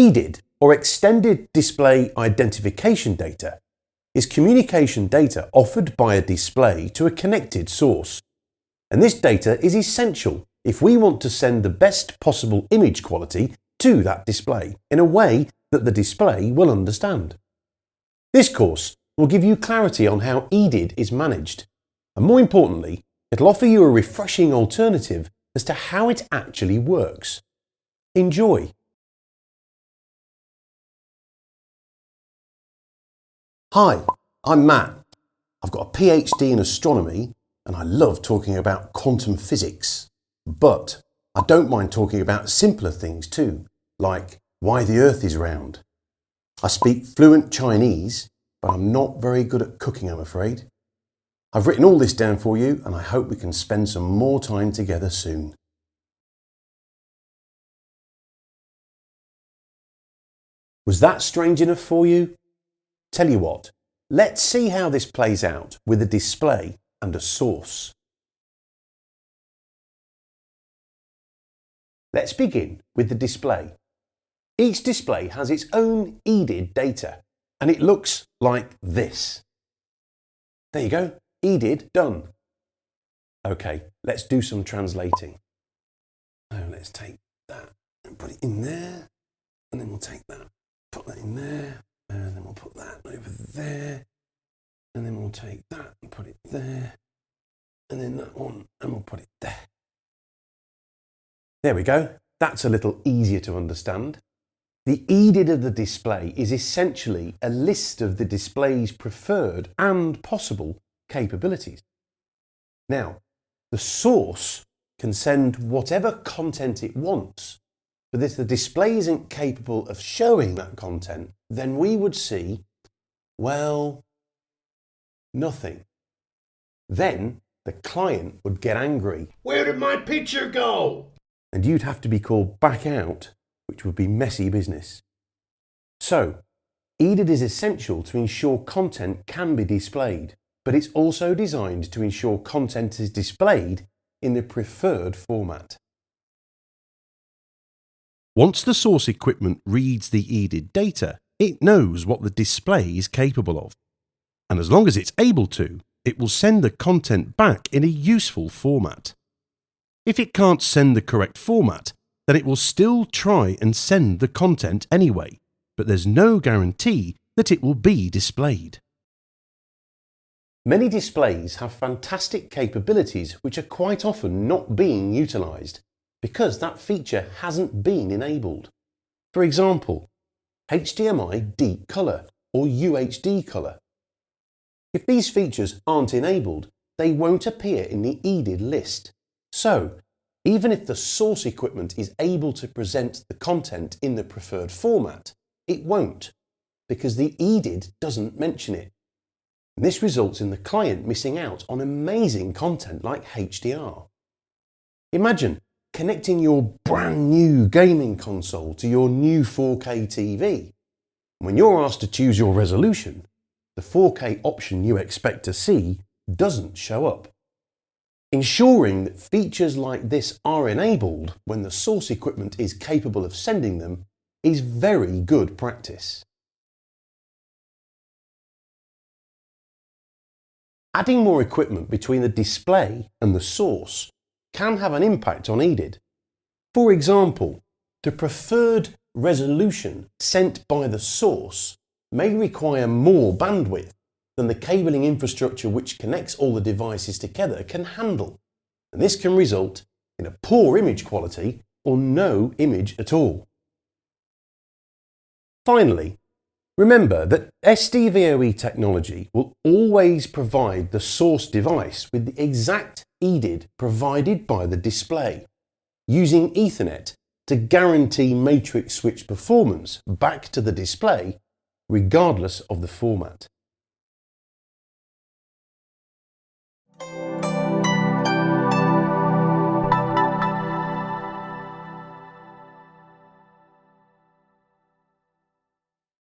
Edid, or Extended Display Identification Data, is communication data offered by a display to a connected source. And this data is essential if we want to send the best possible image quality to that display in a way that the display will understand. This course will give you clarity on how Edid is managed, and more importantly, it'll offer you a refreshing alternative as to how it actually works. Enjoy! Hi, I'm Matt. I've got a PhD in astronomy and I love talking about quantum physics. But I don't mind talking about simpler things too, like why the Earth is round. I speak fluent Chinese, but I'm not very good at cooking, I'm afraid. I've written all this down for you and I hope we can spend some more time together soon. Was that strange enough for you? Tell you what, let's see how this plays out with a display and a source. Let's begin with the display. Each display has its own Edid data and it looks like this. There you go, Edid done. Okay, let's do some translating. So let's take that and put it in there, and then we'll take that, put that in there, and then we'll put that over there, and then we'll take that and put it there, and then that one, and we'll put it there. There we go. That's a little easier to understand. The Edid of the display is essentially a list of the display's preferred and possible capabilities. Now, the source can send whatever content it wants, but if the display isn't capable of showing that content, then we would see, well, nothing. Then the client would get angry. Where did my picture go? And you'd have to be called back out, which would be messy business. So, Edid is essential to ensure content can be displayed, but it's also designed to ensure content is displayed in the preferred format. Once the source equipment reads the Edid data, it knows what the display is capable of. And as long as it's able to, it will send the content back in a useful format. If it can't send the correct format, then it will still try and send the content anyway, but there's no guarantee that it will be displayed. Many displays have fantastic capabilities which are quite often not being utilised because that feature hasn't been enabled. For example, HDMI deep colour or UHD colour. If these features aren't enabled, they won't appear in the Edid list. So, even if the source equipment is able to present the content in the preferred format, it won't, because the Edid doesn't mention it. And this results in the client missing out on amazing content like HDR. Imagine connecting your brand new gaming console to your new 4K TV. When you're asked to choose your resolution, the 4K option you expect to see doesn't show up. Ensuring that features like this are enabled when the source equipment is capable of sending them is very good practice. Adding more equipment between the display and the source can have an impact on Edid. For example, the preferred resolution sent by the source may require more bandwidth than the cabling infrastructure which connects all the devices together can handle, and this can result in a poor image quality or no image at all. Finally, remember that SDVoE technology will always provide the source device with the exact Edid provided by the display, using Ethernet to guarantee matrix switch performance back to the display regardless of the format.